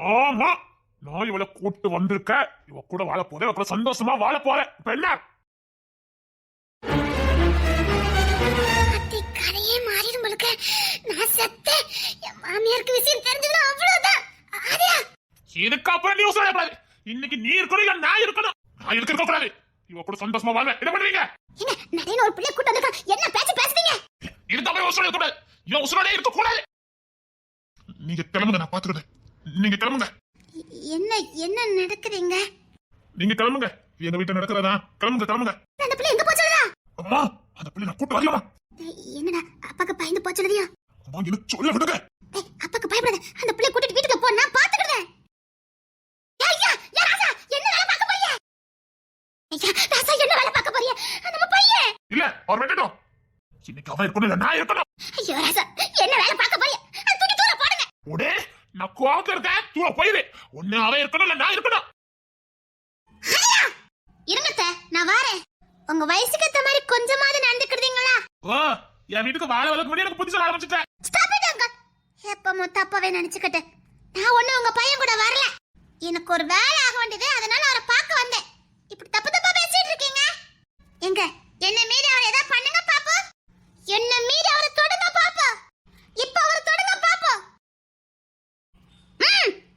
ஆமா, நான் இவளை கூட்டு வந்திருக்க. இவ கூட வாழ போறேன், இவ கூட சந்தோஷமா வாழ போறேன். இப்ப என்ன கதையே மாறிடும் போலுக்க. நான் செத்து என் மாமியாருக்கு விஷயம் தெரிஞ்சதுன்னா அவ்வளவுதான். இதுக்கப்புறம் நீ சொல்லக்கூடாது. இன்னைக்கு நீ இருக்கணும் இல்ல நான் இருக்கணும். நான் இருக்க கூடாது. இவ கூட சந்தோஷமா வாழ என்ன பண்ணுவீங்க? என்ன நடையில ஒரு பிள்ளை கூட்டு வந்திருக்கா, என்ன பேச்சு பேசுறீங்க? இதுக்கப்புறம் உசுரோட கூடாது. இவன் உசுரோட இருக்க கூடாது. நீங்க கிளம்புங்க, நான் பாத்துக்கிறேன். நீங்க கிளம்புங்க. என்ன என்ன நடக்குதுங்க? நீங்க கிளம்புங்க. எங்க வீட்டுல நடக்கிறதா? கிளம்புங்க கிளம்புங்க. அந்த பிள்ளை எங்க போச்சுடா? அம்மா, அந்த பிள்ளை நான் கூட்டு வரலாமா? என்னடா அப்பாக்கு பயந்து போச்சுடா? அம்மா எனக்கு சொல்ல விடுங்க. அப்பாக்கு பயப்படாத, அந்த பிள்ளை கூட்டிட்டு வீட்டுக்கு போ, நான் பாத்துக்கிறேன். ஐயா யா ராசா, என்ன வேலை பார்க்க போறீங்க? ஐயா ராசா, என்ன வேலை பார்க்க போறீங்க? நம்ம பையன் இல்ல, அவர் வெட்டட்டும். இன்னைக்கு அவன் இருக்கணும் இல்ல நான் இருக்கணும். ஐயோ ராசா, என்ன வேலை பார்க்க போறீங்க? தூக்கி தூர போடுங்க. உடே நான் கோவத்துல இருக்கேன், தூர போயிரு. ஒண்ணு அவன் இருக்கணும் இல்ல நான் இருக்கணும். இருங்கத்த, நான் வாரேன். உங்க வயசுக்கு ஏத்த மாதிரி கொஞ்சமாவது நடந்துக்கிறீங்களா? ஓ, என் வீட்டுக்கு வாழ வரதுக்கு முன்னாடி எனக்கு புத்தி சொல்ல ஆரம்பிச்சிட்டேன். Stop it uncle. எப்பமோ தப்பாவே நினைச்சுக்கிட்டேன். நான் ஒண்ணு உங்க பையன் கூட வரல. எனக்கு ஒரு வேலை ஆக வேண்டியது, அதனால அவரை பார்க்க வந்தேன். இப்படி தப்பு தப்பா பேசிட்டு இருக்கீங்க. எங்க என்ன மீறி அவர் ஏதாவது பண்ணுங்க பாப்பா. என்ன மீறி அவரை தொடுங்க பாப்பா. இப்ப அவரை தொடுங்க பாப்பா.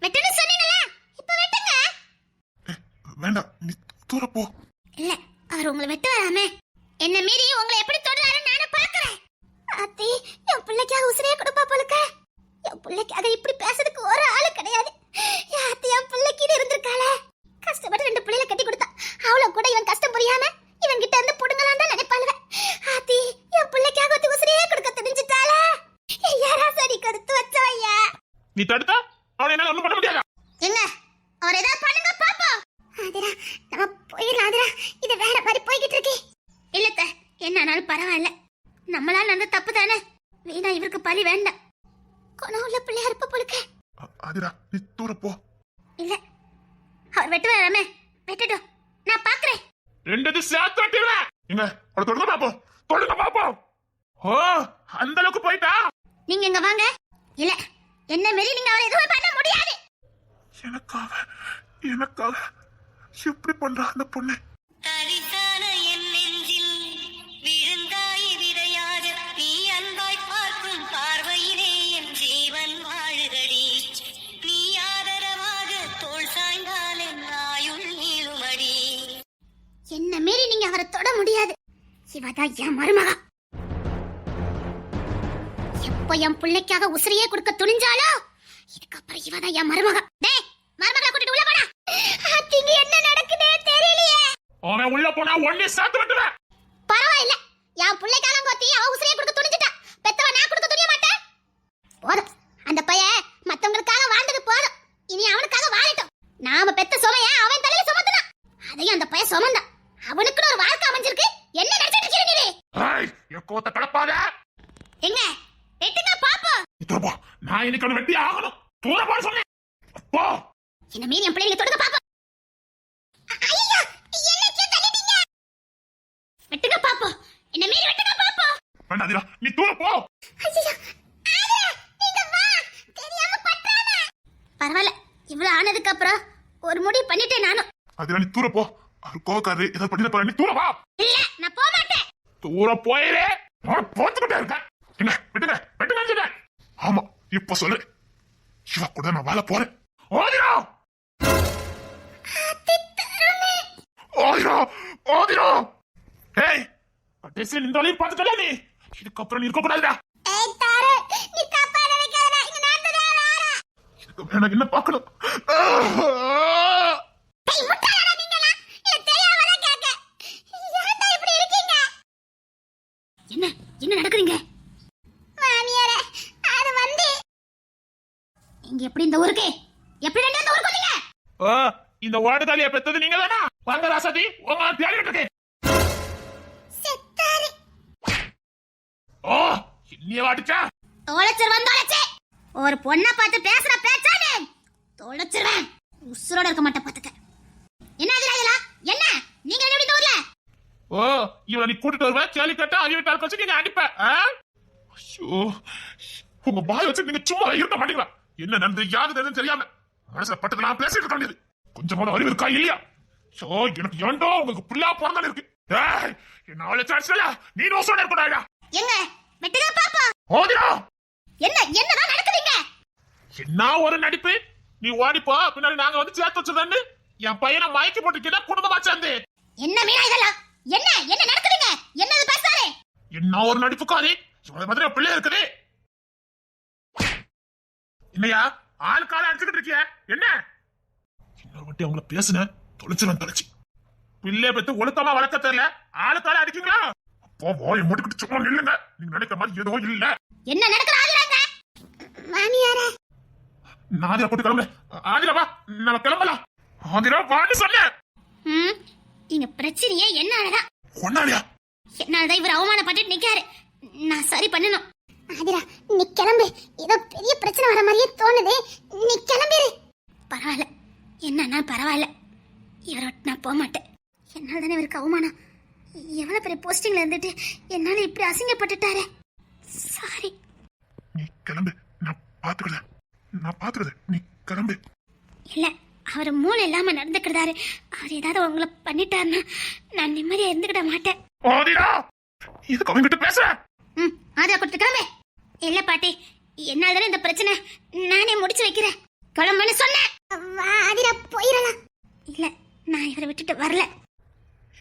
வெட்டுன்னு சொன்னீங்களா? இப்ப வெட்டுங்க. வேண்டாம், நீ தூர போ. இல்ல, அவர் உங்களை வெட்ட வராமே. என்ன மீறி உங்களை எப்படி தொடுறாருன்னு நானே பாக்குறேன். அத்தி, என் பிள்ளைக்காக உசிரியே கொடுப்பா போலுக்க. என் பிள்ளைக்காக இப்படி பேசுறதுக்கு ஒரு ஆளு கிடையாது. அத்தி, என் பிள்ளைக்கு இருந்திருக்காளே, கஷ்டப்பட்டு 2 பிள்ளைகளை கட்டி கொடுத்தா. அவ்வளவு கூட இவன் கஷ்டம் புரியாம இவன் கிட்ட இருந்து புடுங்கலாம் தான் நினைப்பாளுவ. அத்தி, என் பிள்ளைக்காக உசிரியே கொடுக்க தெரிஞ்சுட்டாளே. யாரா சரி கொடுத்து வச்சவையா? நீ தடுத்தா அவனை என்னால ஒண்ணும் பண்ண முடியாது. எங்க அவர் ஏதாவது பண்ணுங்க பாப்பா. ஆதிரா, நம்ம போயிடலாம் ஆதிரா. இது வேற மாதிரி போய்கிட்டு இருக்கு. இல்லத்த, என்னானாலும் பரவாயில்ல. நம்மளால நடந்த தப்பு தானே. வீணா இவருக்கு பழி வேண்டாம். குணம் உள்ள பிள்ளையா இருப்ப போலுக்க. ஆதிரா, நீ தூர போ. இல்ல, அவர் வெட்டு வேறாமே. வெட்டட்டும், நான் பாக்குறேன். ரெண்டு சேர்த்து வெட்டிடுவேன். எங்க அவளை தொடுங்க பாப்போம், தொடுங்க பாப்போம். ஓ, அந்த அளவுக்கு போயிட்டா? நீங்க இங்க வாங்க. இல்ல, என்ன மாரி நீங்க அவரை எதுவும் பண்ண முடியாது. எனக்காக எப்படி பண்றா அந்த பொண்ணு? தரித்தான என் நெஞ்சில் விழுந்தாய் விதையாக நீ அன்பாய் பார்க்கும் பார்வையிலே என் ஜீவன் வாழுதடி. நீ ஆதரவாக தோள் சாய்ந்தால் என் ஆயுள் நீளுமடி. என்ன மாரி நீங்க அவரை தொட முடியாது. இவதான் என் மருமகா. எப்ப என் பிள்ளைக்காக உசிரியே கொடுக்க துணிஞ்சாலோ, இதுக்கப்புறம் இவதான் என் மருமகா. டேய், மருமகளை கூட்டிட்டு உள்ள போடா. அத்திங்க, என்ன நடக்குதே தெரியலையே. அவன் உள்ள போனா ஒண்ணே சேர்த்து வெட்டுவேன். பரவாயில்ல, என் பிள்ளைக்காக கோத்தி அவ உசிரியே கொடுக்க துணிஞ்சிட்டா. பெத்தவ நான் கொடுக்க துணிய மாட்டேன். போதும், அந்த பையன் மத்தவங்களுக்காக வாழ்ந்தது போதும். இனி அவனுக்காக வாழட்டும். நாம பெத்த சுமைய அவன் தலையில சுமத்தணும். அதையும் அந்த பையன் சுமந்தான். அவனுக்குன்னு ஒரு வாழ்க்கை அமைஞ்சிருக்கு. என்ன நினைச்சிட்டு இருக்கீங்க நீ? ஏய், என் கோத்த கலப்பாத. எங்க வெட்டுங்க பாப்போம். தூர போ. நான் இன்னைக்கு ஒண்ணு வெட்டி ஆகணும். தூர போ சொன்னேன். போ. என்ன மீறி என் பிள்ளைகளை தொடுங்க பாப்போம். ஐயா, என்ன தள்ளிட்டீங்க? வெட்டுங்க பாப்போம். என்ன மீறி வெட்டுங்க பாப்போம். வேண்டாம் ஆதிரா, நீ தூர போ. ஐயா, ஆதிரா, நீங்க வா. தெரியாம பட்டாம. பரவாயில்ல, இவ்வளவு ஆனதுக்கு அப்புறம் ஒரு முடிவு பண்ணிட்டேன் நானும். ஆதிரா, நீ தூர போ. அவர் கோவக்காரரு ஏதாவது பண்ணி போற. நீ தூர வா. இல்ல, நான் போக மாட்டேன். தூர போயிரு. நான் போத்துக்கிட்டே இருக்கேன். என்ன வெட்டுங்க வெட்டுங்க. ஆமா, இப்ப சொல்லு. இவ கூட நான் வாழ போறேன். ஆதிரா, ஆதிரா, ஆதிரா. ஏய், கடைசியில் இந்த வழியை பார்த்துட்டல நீ. இதுக்கப்புறம் நீ இருக்க கூடாதுடா. ஏய் தாரு, நீ தப்பா நினைக்காதடா. இங்க நடந்ததே வேற. இதுக்கு எனக்கு என்ன பார்க்கணும்? ஏய், முட்டாளடா நீங்களா? இல்ல தெரியாம தான் கேக்க. ஏன்டா இப்படி இருக்கீங்க? என்ன நடக்குதுங்க? மாமியாரே, அது வந்து நீங்க எப்படி இந்த ஊருக்கு எப்படி ரெண்டு இந்த ஊருக்கு வந்தீங்க? ஓ, இந்த ஓடுதாலியை பெத்தது நீங்க தானா? வாங்க ராசாதி, உங்க தேடிட்டு இருக்கேன். செத்தாரு. ஓ, இன்னிய வாடிச்சா? தோளச்சர் வந்தாளச்சே. ஒரு பொண்ணை பார்த்து பேசுற பேச்சானே தோளச்சிருவேன். உசுரோட இருக்க மாட்டேன் பாத்துக்க. என்ன ஆகுறா? என்ன நீங்க எப்படி இந்த ஊர்ல? ஓ, இவளை நீ கூட்டிட்டு வருவ, கேலி கட்ட அவி விட்டால் கட்சி நீங்க அடிப்ப. ஐயோ, உங்க பாய் வச்சு நீங்க சும்மா இருக்க மாட்டீங்களா? என்ன நடந்து யாரு தெரியாம மனசுல பட்டதெல்லாம் பேசிட்டு இருக்க வேண்டியது கொஞ்சமாவது அறிவு இருக்கா இல்லையா? சோ எனக்கு ஏண்டோ உங்களுக்கு புள்ளா பிறந்தாலும் இருக்கு. என்ன அவளை சாட்சியா நீ ரோசோட இருக்கக்கூடாதா? எங்க வெட்டுங்க பாப்பா. ஓடிரா. என்னதான் நடக்குதுங்க? என்ன ஒரு நடிப்பு! நீ ஓடிப்போ, பின்னாடி நாங்க வந்து சேர்த்து வச்சதான்னு என் பையனை மயக்கி போட்டுக்கிட்ட குடும்பமா சேர்ந்து. என்ன மீனா இதெல்லாம்? என்ன நடக்குதுங்க? என்னது பேசாரே? என்ன ஒரு நடிப்புக்காரி! இவ்வளவு மாதிரி பிள்ளை இருக்குது. என்னையா ஆள் கால அடிச்சுக்கிட்டு இருக்கிய? என்ன இன்னொரு வாட்டி அவங்கள பேசுன தொலைச்சிருவேன் தொலைச்சி. பிள்ளைய பத்தி ஒழுக்கமா வளர்க்க தெரியல, ஆளு கால அடிக்கீங்களா? அப்போ வாயை மூடிக்கிட்டு சும்மா நில்லுங்க. நீங்க நினைக்கிற மாதிரி ஏதோ இல்ல. என்ன நடக்குது ஆதிராங்க? மாமியாரே நாதிரா போட்டு கிளம்பு. ஆதிரா வா, நம்ம கிளம்பலாம். ஆதிரா வான்னு சொன்னேன். இங்க பிரச்சனையே என்னாலதான். ஒன்னாலியா? என்னாலதான் இவர் அவமானப்பட்டு நிக்காரு. நான் சரி பண்ணணும். ஆதிரா நீ கிளம்பு. ஏதோ பெரிய பிரச்சனை வர மாதிரியே தோணுது. நீ கிளம்பிரு. பரவாயில்ல, என்னன்னா பரவாயில்ல. இவரை நான் போக மாட்டேன். என்னால தானே இவருக்கு அவமானம். எவ்வளவு பெரிய போஸ்டிங்ல இருந்துட்டு என்னால இப்படி அசிங்கப்பட்டுட்டாரு. சாரி. நீ கிளம்பு, நான் பாத்துக்கிறேன். நீ கிளம்பு. இல்ல, அவர் மூளை இல்லாம நடந்துக்கிறாரு. அவர் ஏதாவது உங்களை பண்ணிட்டாருன்னா நான் நிம்மதியா இருந்துக்கிட மாட்டேன். ஆதிரா இதுக்கு அவங்கிட்ட பேச. ஆதிரா கொடுத்துக்காமே. இல்ல பாட்டி, என்னால தானே இந்த பிரச்சனை. நானே முடிச்சு வைக்கிறேன். கிளம்புன்னு சொன்னேன். ஆதிரா போயிடலாம். இல்ல, நான் இவரை விட்டுட்டு வரல.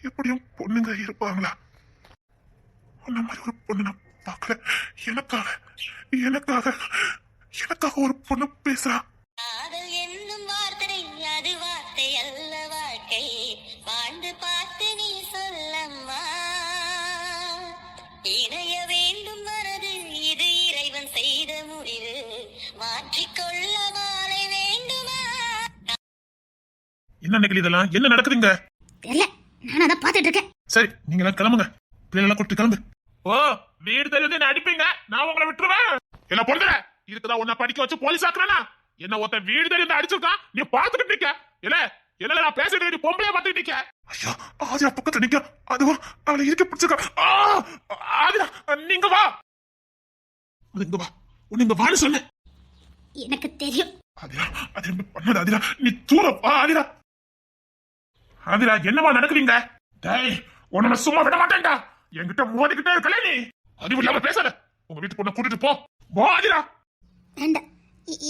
எப்படியும் பொண்ணுங்க இருப்பாங்களா? அந்த மாதிரி ஒரு பொண்ணு நான் பார்க்கல. எனக்காக ஒரு பொண்ணு பேசுறா. காதல் என்னும் வார்த்தை அது வார்த்தை அல்ல வாழ்க்கை. வாழ்ந்து பார்த்து நீ சொல்லம்மா. இணைய வேண்டும் மனது இது இறைவன் செய்த முடிவு. மாற்றிக்கொள்ள மாலை வேண்டுமா? என்ன நினைக்கல இதெல்லாம்? என்ன நடக்குதுங்க? தெரியல, நான் அதான் பாத்துட்டு இருக்கேன். சரி, நீங்க எல்லாம் கிளம்புங்க. பிள்ளைலாம் கூப்பிட்டு கிளம்பு. ஓ, வீடு தெரியுது என்ன அடிப்பீங்க? நான் உங்களை விட்டுருவேன். என்ன பொண்ணுற இதுக்குதான் உன்னை படிக்க வச்சு போலீஸ் ஆக்குறானா? என்ன ஒருத்த வீடு தெரியுது அடிச்சிருக்கான், நீ பாத்துக்கிட்டு நிக்க. என்ன நான் பேசிட்டு நீ பொம்பளைய பாத்துக்கிட்டு நிக்க. ஐயா, ஆதிரா பக்கத்துல நிக்க. அதுவும் அவளை இருக்க பிடிச்சிருக்கா. ஆதிரா நீங்க வா. நீங்க வான்னு சொன்ன. எனக்கு தெரியும். ஆதிரா அது பண்ணாத. ஆதிரா நீ தூரம் வா. ஆதிரா என்னவா நடக்குறீங்க? டேய், உன்னை சும்மா விட மாட்டேன்டா. என்கிட்ட மோதிக்கிட்டே இருக்கல நீ. அறிவு இல்லாம பேசாத. உங்க வீட்டு பொண்ணை கூட்டிட்டு போ. ஆதிரா வேண்டாம்,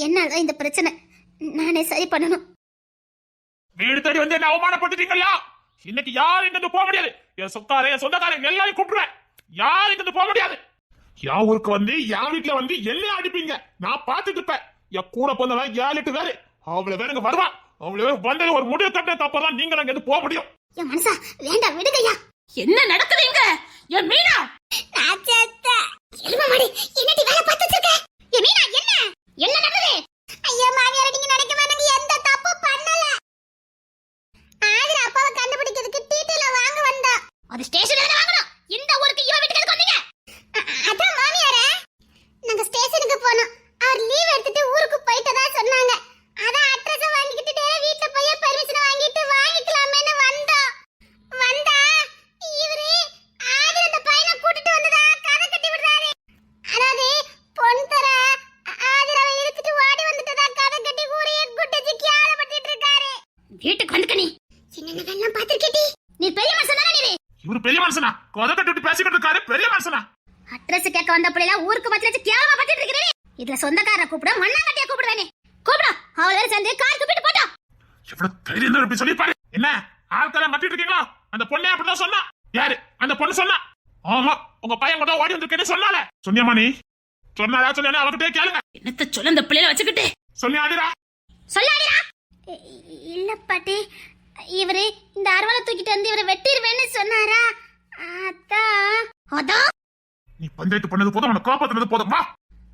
என்னால இந்த பிரச்சனை. நானே சரி பண்ணணும். வீடு தேடி வந்து என்ன அவமானப்படுத்திட்டீங்களா? இன்னைக்கு யாரும் இங்க போக முடியாது. என் சொந்தக்காரன் எல்லாரையும் கூப்பிடுவேன். யாரும் இங்க போக முடியாது. என் ஊருக்கு வந்து என் வீட்டுல வந்து என்னையும் அடிப்பீங்க. நான் பாத்துட்டு இருப்பேன். என் கூட பிறந்தவன் 7-8 பேரு. அவளை வேற இங்க வருவான். அவளை வந்தது ஒரு முடிவு கட்ட தப்பதான் நீங்க அங்க போக முடியும். என் மனசா வேண்டாம், விடுங்கய்யா. என்ன நடக்குதுங்க? என் மீனா என்னடி வேலை பார்த்து வச்சிருக்க? என் மீனா என்ன நடக்குது? ஐயோ மாமியாரே, நீங்க நினைக்க வேண்டிய எந்த தப்பு பண்ணல. ஆதிரா அப்பாவை கண்டுபிடிக்கிறதுக்கு டீட்டெயில வாங்க வந்தா. அது ஸ்டேஷன்ல தான வாங்கணும். இந்த ஊருக்கு இவ வீட்டுக்கு எதுக்கு வந்தீங்க? அதான் மாமியாரே, நாங்க ஸ்டேஷனுக்கு போனோம். அவர் லீவ் எடுத்துட்டு ஊருக்கு போயிட்டதா சொன்னாங்க. அதான் அட்ரஸ் வாங்கிட்டு நேரா வீட்ல போய் பெர்மிஷன் வாங்கிட்டு வாங்கிக்கலாமேன்னு வந்தோம். வந்தா இவரு ஆதிரா அந்த பையனை கூட்டிட்டு வந்ததா கதை கட்டி விடுறாரு. அதாவது பொன் தர ஆதிராவை இழுத்துட்டு ஓடி வந்துட்டதா கதை கட்டி ஊரையே குட்டிச்சு கேவலப்பட்டுட்டு இருக்காரு. வீட்டுக்கு வந்துக்க நீ என்னென்னலாம் பாத்துக்கிட்டி? நீ பெரிய மனுஷன் தானே? நீ இவரு பெரிய மனுஷனா? கதை கட்டி பேசிக்கிட்டு இருக்காரு. பெரிய மனுஷனா? அட்ரஸ் கேட்க வந்த பிள்ளைல ஊருக்கு பத்தி வச்சு கேவலமா பத்திட்டு இருக்கிறீ. இதுல சொந்தக்காரரை கூப்பிட மண்ணாங்கட்டியா கூப்பிடுவேனே. கூப்பிடு. அவள வேற சேர்ந்து கார் கூப்பிட்டு போட்டோம். எவ்வளவு தைரியம் தான் இப்படி சொல்லிப்பாரு. என்ன ஆட்களை மட்டிட்டு இருக்கீங்களா? அந்த பொண்ணே அப்படிதான் சொன்னா. யாரு அந்த பொண்ணு சொன்னா? ஆமா, உங்க பையன் கூட ஓடி வந்திருக்கேன்னு சொன்னால. சொன்னியாமா நீ? சொன்னாரா சொன்னா அவர்கிட்ட கேளுங்க. என்னத்த சொல்ல இந்த பிள்ளைய வச்சுக்கிட்டு? சொல்லாதீரா. சொல்லாதீரா. இல்ல பாட்டி, இவரு இந்த அருவாளை தூக்கிட்டு வந்து இவரை வெட்டிடுவேன்னு சொன்னாரா? அதான் நீ பஞ்சாயத்து பண்ணது போதும், அவனை காப்பாத்துனது போதும். வா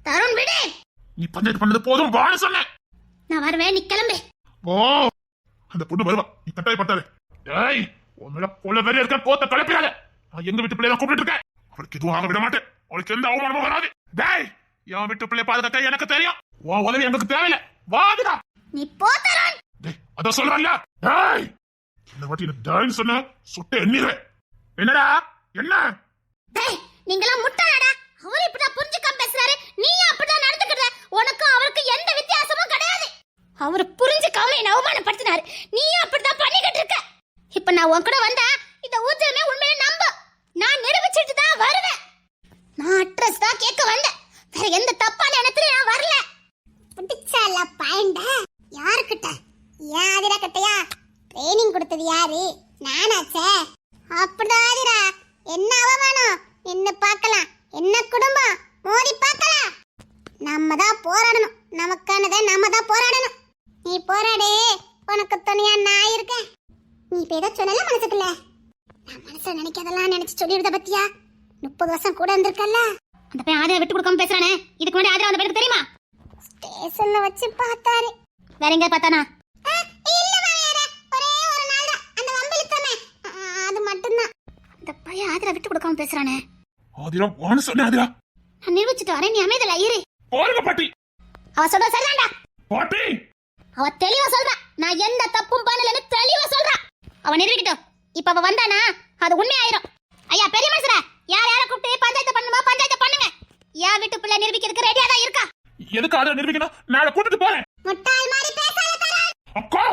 தருண், விடு. நீ பஞ்சாயத்து பண்ணது போதும் வான்னு சொன்ன. நான் வருவேன், நீ கிளம்பு. ஓ, அந்த பொண்ணு வருவா. நீ கட்டாயப்பட்டாரு. டேய், உன் மேல கொள்ள வெறியா இருக்க. கோத்த கலப்பிடாத. நான் எங்க வீட்டு பிள்ளைய கூப்பிட்டு இருக்கேன். அவளுக்கு எதுவும் ஆக விட மாட்டேன். அவளுக்கு எந்த அவமானமும் வராது. டேய், என் வீட்டு பிள்ளைய பாதுகாக்க எனக்கு தெரியும். உன் உதவி எங்களுக்கு தேவையில்லை. வாதுடா. நீ போ தருண். டேய், அதான் சொல்றேன்ல. டேய், இந்த வாட்டி என்ன டேய்னு சொன்ன சுட்டு எண்ணிடுவேன். என்னடா என்ன? டேய், நீங்கலாம் முட்டாளடா. அவரு இப்படிதான் புரிஞ்சுக்காம பேசுறாரு. நீ அப்படிதான் நடந்துக்கிற. உனக்கு அவருக்கு எந்த வித்தியாசமும் கிடையாது. அவரு புரிஞ்சு நான் உன் கூட வந்தா இந்த ஊர்ஜனமே உண்மையை நம்ப. நான் நிரூபிச்சிட்டு தான் வருவேன். நான் அட்ரஸ் தான் கேட்க வந்தேன். வேற எந்த தப்பான எண்ணத்துல நான் வரல. பிடிச்சல பாயிண்ட யார்கிட்ட? ஏன் ஆதிரா கிட்டயா? ட்ரைனிங் கொடுத்தது யாரு? நானாச்சே. அப்படிதான் ஆதிரா. என்ன அவமானம்? என்ன பார்க்கலாம்? என்ன குடும்பம்? மோதி பார்க்கலாம். நம்ம தான் போராடணும். நமக்கானதை நம்ம தான் போராடணும். நீ போராடு. உனக்கு துணையா நான் இருக்கேன். நீ இப்ப ஏதோ சொல்லல மனசுக்குள்ள. நான் மனசுல நினைக்கிறதெல்லாம் நினைச்சு சொல்லிடுத பத்தியா? 30 வருஷம் கூட இருந்திருக்கல்ல. அந்த பையன் ஆதிரா விட்டு கொடுக்காம பேசுறானே. இதுக்கு முன்னாடி ஆதிரா அந்த பையனுக்கு தெரியுமா? ஸ்டேஷன்ல வச்சு பார்த்தாரு. வேற எங்க பார்த்தானா? இல்ல வேற. ஒரே ஒரு நாள் தான் அந்த வம்பிழுத்தமே. அது மட்டும்தான். அந்த பையன் ஆதிரா விட்டு கொடுக்காம பேசுறானே. ஆதிரா வான்னு சொன்னேன். ஆதிரா நான் நிரூபிச்சிட்டு வரேன். நீ அமைதல இரு. போருங்க பாட்டி. அவ சொல்ற சரிதான்டா. பாட்டி அவ தெளிவா சொல்றா. நான் எந்த தப்பும் பண்ணலன்னு தெளிவா சொல்றா. அவ நிரூபிக்கட்டும். இப்ப அவ வந்தானா அது உண்மையாயிரும். ஐயா பெரிய மனுஷரே, யார் யாரை கூப்பிட்டு பஞ்சாயத்து பண்ணுமா பஞ்சாயத்து பண்ணுங்க. என் வீட்டு பிள்ளை நிரூபிக்கிறதுக்கு ரெடியா தான் இருக்கா. எதுக்கு ஆதிரா நிரூபிக்கணும்? நான் கூட்டிட்டு போறேன். முட்டாள் மாதிரி பேசாத தரா. அக்கா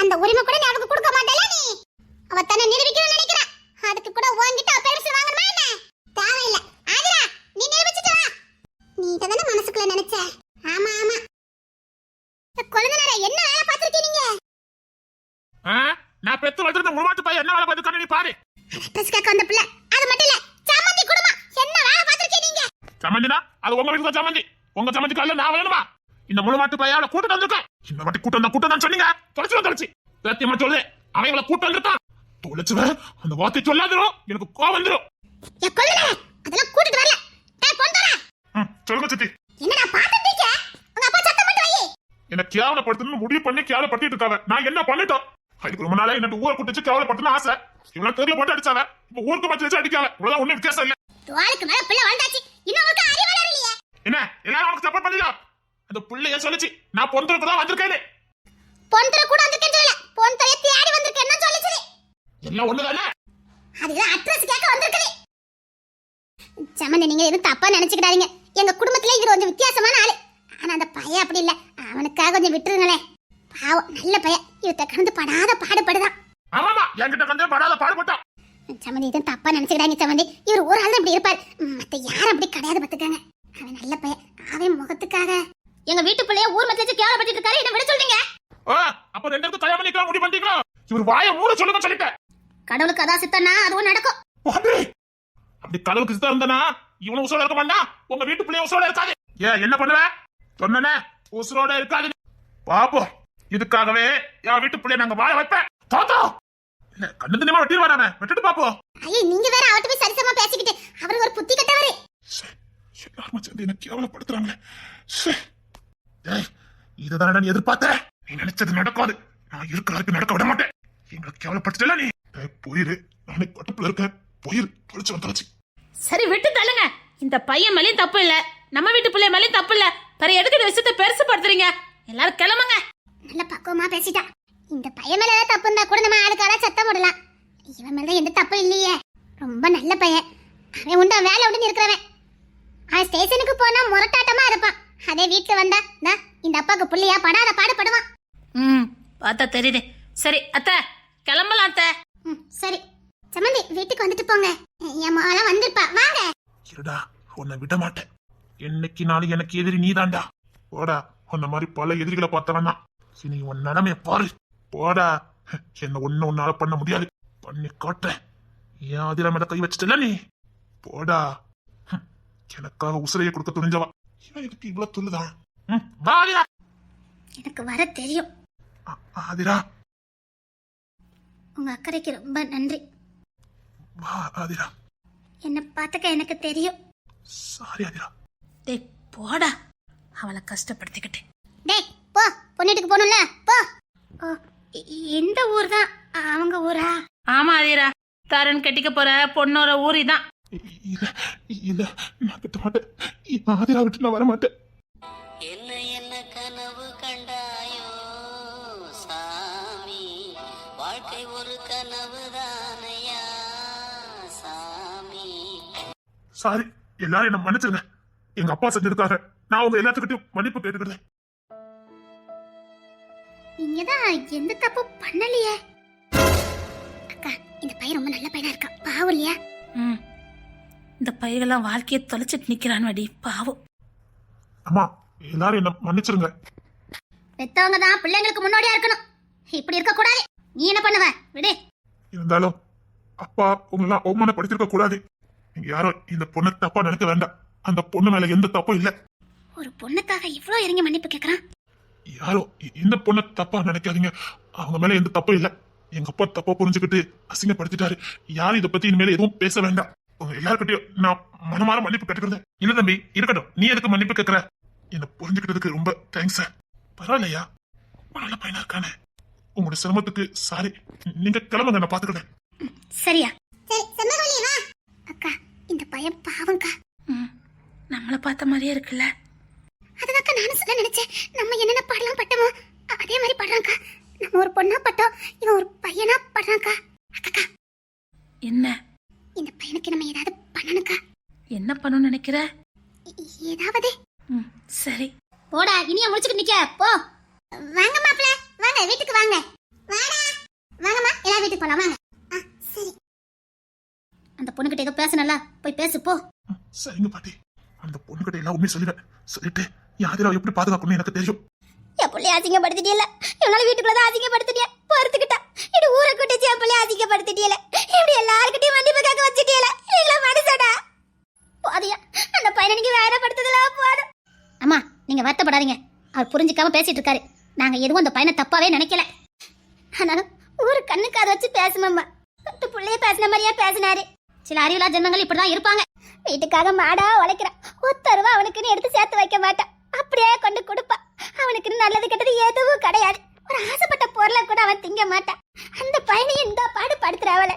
அந்த உரிமை கூட நீ அவளுக்கு கொடுக்க மாட்டேல. நீ அவ தன்னை நிரூபிக்கணும்னு நினைக்கிறா. அதுக்கு கூட உன்கிட்ட பெர்மிஷன் வாங்கணுமா என்ன? தேவையில்ல. ஆதிரா நீ நிரூபிச்சிட்டு வா. நீ இததானே மனசுக்குள்ள நினைச்ச? ஆமா ஆமா. கொழுந்தனாரே என்ன வேலை பார்த்திருக்கீங்க நீங்க? நான் பெத்து வச்சிருந்த முழுமாட்டு பையன் என்ன வேலை பார்த்துக்கானே நீ பாரு. அட்ரஸ் கேட்க வந்த பிள்ளை. அது மட்டும் இல்ல சாமந்தி குடும்பம் என்ன வேலை பார்த்திருக்கீங்க நீங்க? சமந்தினா அது உங்க வீட்டுல சமந்தி. உங்க சமந்தி கால நான் வேணுமா? இந்த முழுமாட்டு பையன் அவளை கூட்டு வந்திருக்கேன். இந்த வாட்டி கூட்டம் தான் சொன்னீங்க. தொலைச்சு சத்தியமா சொல்லு. அவங்களை கூட்டு வந்திருக்கான். தொலைச்சுவேன். அந்த வார்த்தை சொல்லாதிரும். எனக்கு கோவம் வந்துரும். அதெல்லாம் கூட்டிட்டு வரல. டேய் பொந்தரா. சொல்லுங்க சித்தி. என்னடா பாத்துட்டு இருக்க? உங்க அப்பா சத்தம் போட்டு வை. என்ன கேவலப்படுத்தணும்னு முடிவு பண்ணி கேவலப்படுத்திட்டு இருக்காங்க. நான் என்ன பண்ணிட்டோம்? அதுக்கு ரொம்ப நாளா என்ன ஊரை கூட்டிச்சு கேவலப்படுத்தணும்னு ஆசை. இவனை தெருல போட்டு அடிச்சாங்க. இப்ப ஊருக்கு பச்சு வச்சு அடிக்காங்க. இவ்வளவுதான் ஒண்ணும் வித்தியாசம் இல்ல. துவாளுக்கு மேல பிள்ளை வந்தாச்சு. இன்னும் உங்களுக்கு அறிவு வரலையே. என்ன எல்லாரும் அவனுக்கு சப்போர்ட் பண்ணிடலாம். அந்த பிள்ளைய சொல்லுச்சு நான் பொந்தருக்கு தான் வந்திருக்கேன்னு. பொந்தர கூட வந்திருக்கேன்னு சொல்லல. பொந்தரைய தேடி வந்திருக்கேன்னு சொல்லுச்சு. எல்லாம் ஒண்ணுதானே? அதுக்கு அட்ரஸ் கேட்க வந்திருக்கே. சமந்தி நீங்க எதுவும் தப்பா நினைச்சுக்கிடாதீங்க. எங்க குடும்பத்துல இவர் கொஞ்சம் வித்தியாசமான ஆளு. ஆனா அந்த பையன் அப்படி இல்ல. அவனுக்காக கொஞ்சம் விட்டுருங்களே. பாவம் நல்ல பையன். இவத்த கடந்து படாத பாடுபடுதான். ஆமாமா என்கிட்ட வந்து படாத பாடுபட்டான். சமந்தி எதுவும் தப்பா நினைச்சுக்கிடாங்க சமந்தி. இவர் ஒரு ஆள் அப்படி இருப்பார். மத்த யாரும் அப்படி கிடையாது பாத்துக்காங்க. அவன் நல்ல பையன். அவன் முகத்துக்காக எங்க வீட்டு பிள்ளைய ஊர் மத்திய வச்சு கேவலப்பட்டு இருக்காரு. என்ன விட சொல்றீங்க? அப்ப ரெண்டு பேரும் கல்யாணம் பண்ணிக்கலாம் முடிவு பண்ணிட்டீங்களா? இவர் வாயை மூட சொல்லுங்க சொல்லிட்டேன். கடவுளுக்கு அதான் சித்தனா அதுவும் நடக்கும். அப்படி கடவுளுக்கு சித்தம் இருந்தானா இவனும் உசுரோட இருக்க மாட்டா. உங்க வீட்டு பிள்ளைய உசுரோட இருக்காது. ஏன் என்ன பண்ணுவ? சொன்னனே உசுரோட இருக்காது. பாப்போம். இதுக்காகவே என் வீட்டு பிள்ளைய நாங்க வாழ வைப்பேன். தாத்தா இல்ல கண்ணு தனிமா வெட்டிட்டு வராம விட்டுட்டு பாப்போம். ஐயே நீங்க வேற அவட்ட போய் சரிசமா பேசிக்கிட்டு அவரு ஒரு புத்தி கட்டவரு. எல்லாரும் சேர்ந்து என்ன கேவலப்படுத்துறாங்களே. இதுதான் நான் எதிர்பார்த்தேன். நீ நினைச்சது நடக்காது. நான் இருக்கிறதுக்கு நடக்க விட மாட்டேன். எங்களை கேவலப்படுத்தல நீ. போயிரு. நானே கட்டுப்புல இருக்கேன். போயிரு. தொலைச்சு. சரி விட்டு தள்ளுங்க. இந்த பையன் மேலயும் தப்பு இல்ல, நம்ம வீட்டு பிள்ளை மேலயும் தப்பு இல்ல. வேற எதுக்கு இந்த விஷயத்தை பெருசு படுத்துறீங்க? எல்லாரும் கிளம்புங்க. நல்ல பக்குவமா பேசிட்டா. இந்த பையன் மேல ஏதாவது தப்பு இருந்தா கூட நம்ம ஆளுக்கார சத்தம் போடலாம். இவன் மேல எந்த தப்பு இல்லையே. ரொம்ப நல்ல பையன். அவன் உண்டா வேலை உண்டு இருக்கிறவன். அவன் ஸ்டேஷனுக்கு போனா முரட்டாட்டமா இருப்பான். அதே வீட்டுல வந்தா இந்த அப்பாக்கு புள்ளையா படாத பாடுபடுவான். பார்த்தா தெரியுது. சரி அத்தை கிளம்பலாம் அத்தை. சரி சமந்தி வீட்டுக்கு வந்துட்டு போங்க. என் மகளாம் வந்திருப்பா. வாங்க. இருடா உன்னை விட மாட்டேன். என்னைக்கு நாளும் எனக்கு எதிரி நீதான்டா. போடா. உன்ன மாதிரி பல எதிரிகளை பார்த்தவன் இனி உன் நிலைமைய பாரு. போடா. என்ன ஒண்ணு உன்னால பண்ண முடியாது. பண்ணி காட்டுறேன். ஏன் அதில மேல கை வச்சுட்டல நீ. போடா. எனக்காக உசிரையை கொடுக்க துணிஞ்சவா. இவன் இதுக்கு இவ்வளவு சொல்லுதான். எனக்கு வர தெரியும். ஆதிரா உங்க அக்கறைக்கு ரொம்ப நன்றி. வா ஆதிரா. என்ன பார்த்துக்க எனக்கு தெரியும். சாரி ஆதிரா. டேய் போடா. அவளை கஷ்டப்படுத்திக்கிட்டேன். டேய் போ. பொண்ணுட்டுக்கு போகணும்ல போ. இந்த ஊர் தான் அவங்க ஊரா? ஆமா ஆதிரா. தரன் கட்டிக்க போற பொண்ணோட ஊரி தான். இல்ல நான் கட்ட மாட்டேன். ஆதிரா விட்டு நான் வர மாட்டேன். என்ன என்ன கனவு கண்டாயோ சாமி, வாழ்க்கை ஒரு கனவு தானையா சாமி. சாரி எல்லாரும் என்ன மன்னிச்சிருங்க. எங்க அப்பா செஞ்சதுக்காக நான் உங்க எல்லாத்துக்கிட்டையும் மன்னிப்பு கேட்டுக்கிறேன். நீங்க தான் எந்த தப்பு பண்ணலையே. அக்கா இந்த பையன் ரொம்ப நல்ல பையனா இருக்கா, பாவம் இல்லையா? ம் இந்த பையெல்லாம் வாழ்க்கையை தொலைச்சிட்டு நிக்கிறான் வடி, பாவம். அம்மா எல்லாரும் என்ன மன்னிச்சிருங்க. பெத்தவங்க தான் பிள்ளைங்களுக்கு முன்னோடியா இருக்கணும், இப்படி இருக்க கூடாது. நீ என்ன பண்ணுவ விடு. இருந்தாலும் அப்பா உங்களெல்லாம் அவமானப்படுத்திருக்க கூடாது. நீங்க யாரும் இந்த பொண்ணை தப்பா நினைக்க வேண்டாம். அந்த பொண்ணு மேல எந்த தப்பும் இல்ல. ஒரு பொண்ணுக்காக இவ்ளோ இறங்கி மன்னிப்பு கேக்குறான். யாரும் இந்த பொண்ணை தப்பா நினைக்காதீங்க. அவங்க மேல எந்த தப்பும் இல்ல. எங்க அப்பா தப்பா புரிஞ்சுக்கிட்டு அசிங்கப்படுத்திட்டாரு. யாரும் இதை பத்தி இனிமேல எதுவும் பேச வேண்டாம். உங்க எல்லார்கிட்டயும் நான் மனமாற மன்னிப்பு கேட்டுக்கிறேன். இல்ல தம்பி இருக்கட்டும், நீ எதுக்கு மன்னிப்பு கேட்கற? என்ன புரிஞ்சுக்கிட்டதுக்கு ரொம்ப தேங்க்ஸ் சார். பரவாயில்லையா, நல்ல பையனா இருக்கானே. உங்களோட சிரமத்துக்கு சாரி. நீங்க கிளம்புங்க, நான் பாத்துக்கிறேன். சரியா? சரி செம்மகவலி வா. அக்கா இந்த பையன் பாவம்க்கா. நம்மள பார்த்த மாதிரியே இருக்குல்ல. அதுதாக்கா நானும் சொல்ல நினைச்சேன். நம்ம என்னென்ன பாடலாம் பட்டமோ அதே மாதிரி படுறான்க்கா. நம்ம ஒரு பொண்ணா பட்டோம், இவன் ஒரு பையனா படுறான்க்கா. அக்கா என்ன இந்த பையனுக்கு நம்ம ஏதாவது பண்ணணும்க்கா. என்ன பண்ணணும்னு நினைக்கிற? ஏதாவது. சரி போடா, இனியா முடிச்சுட்டு நிக்க போ. வாங்க மாப்ள, வாங்க வீட்டுக்கு வாங்க. வாடா வாங்கம்மா, எல்லாரும் வீட்டுக்கு போலாம் வாங்க. சரி. அந்த பொண்ணுகிட்ட ஏதோ பேசணும்ல, போய் பேசு போ. சரிங்க பாட்டி. அந்த பொண்ணுகிட்ட எல்லாம் உண்மையை சொல்லிடுறேன். சொல்லிட்டு யாதிராவை எப்படி பாதுகாக்கணும்னு எனக்கு தெரியும். என் பிள்ளைய அசிங்கப்படுத்திட்டியல, இவனால வீட்டுக்குள்ளதான் அசிங்கப்படுத்திட்டிய, பொறுத்துக்கிட்டா. இது ஊரை கூட்டிச்சு என் பிள்ளைய அசிங்கப்படுத்திட்டியல, இப்படி எல்லாருக்கிட்டையும் மன்னிப்பு கேட்க வச்சுட்டியல. நீங்களா மனுஷடா போதியா? அந்த பையனை நீங்க வேற படுத்ததெல்லாம் போதும். அம்மா நீங்க வருத்தப்படாதீங்க, அவர் புரிஞ்சுக்காம பேசிட்டு இருக்காரு. நாங்க எதுவும் அந்த பையனை தப்பாவே நினைக்கல. ஆனாலும் ஊரு கண்ணுக்கு அதை வச்சு பேசுமம்மா. பத்து பிள்ளைய பேசின மாதிரியா பேசினாரு. சில அறிவுலா ஜென்மங்கள் இப்படிதான் இருப்பாங்க. வீட்டுக்காக மாடா உழைக்கிறான், ஒத்தருவா அவனுக்குன்னு எடுத்து சேர்த்து வைக்க மாட்டான், அப்படியே கொண்டு கொடுப்பா. அவனுக்குன்னு நல்லது கெட்டது எதுவும் கிடையாது. ஒரு ஆசைப்பட்ட பொருளை கூட அவன் திங்க மாட்டான். அந்த பையனையும் இந்த பாடு படுத்துற அவளை.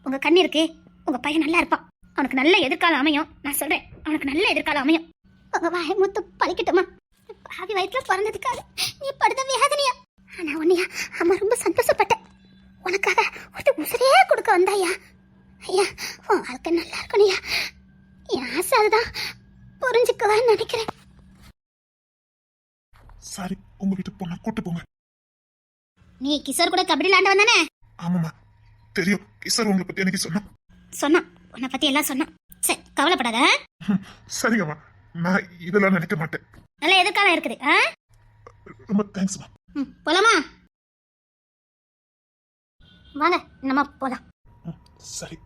உங்க கண்ணு இருக்கு, உங்க பையன் நல்லா இருப்பான். அவனுக்கு நல்ல எதிர்காலம் அமையும். நான் சொல்றேன், அவனுக்கு நல்ல எதிர்காலம் அமையும். உங்க வாயை முத்து பழிக்கட்டுமா? பாவி வயிற்றுல பிறந்ததுக்காக நீ படுத்த வேதனையா? ஆனா உன்னையா அம்மா ரொம்ப சந்தோஷப்பட்டேன். உனக்காக ஒரு உசிரையே கொடுக்க வந்தாயா? ஐயா உன் வாழ்க்கை நல்லா இருக்கணும்யா. என் ஆசை அதுதான், புரிஞ்சுக்குவான்னு நினைக்கிறேன். சரி, உங்க வீட்டு பொண்ணை கூட்டு போங்க. நீ கிஷோர் கூட கபடி விளையாண்டு வந்தானே? ஆமாம்மா தெரியும். கிஷோர் உங்களை பத்தி எனக்கு சொன்னான், உன்னை பத்தி எல்லாம் சொன்னான். சரி கவலைப்படாத. சரிங்கம்மா, நான் இதெல்லாம் நினைக்க மாட்டேன். நல்ல எதிர்காலம் இருக்குது. ரொம்ப தேங்க்ஸ்மா. போலாமா? வாங்க நம்ம போலாம். சரி.